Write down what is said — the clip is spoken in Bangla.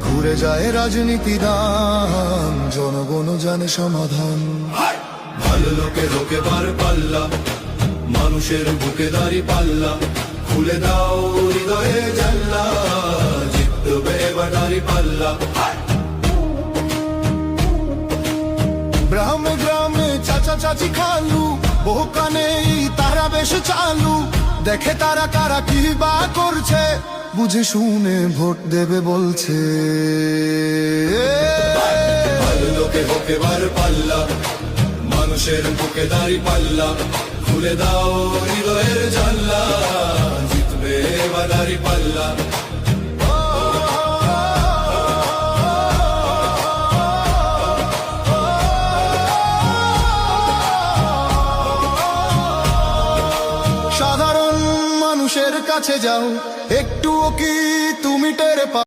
ঘুরে যায় রাজনীতি দান, জনগণ জানে সমাধান। ভালো লোকে রোকে বার পাল্লা, মানুষের বুকে দাঁড়ি পাল্লা, খুলে দাও হৃদয়ে জানলা, জিতবে এবার দাঁড়ি পাল্লা। গ্রামে গ্রামে চাচা চাচি খালু, বহু কানে তারা বেশ চালু, দেখে তারা কারা কি বা করছে, বুঝে শুনে ভোট দেবে বলছে। ভালো লোকে রোকে বার পাল্লা, মানুষের বুকে দাঁড়ি পাল্লা, খুলে দাও হৃদয়ের জানলা, জিতবে এবার দাঁড়ি পাল্লা। সাধারণ মানুষের কাছে যাও, একটুও কি তুমি টের পাও?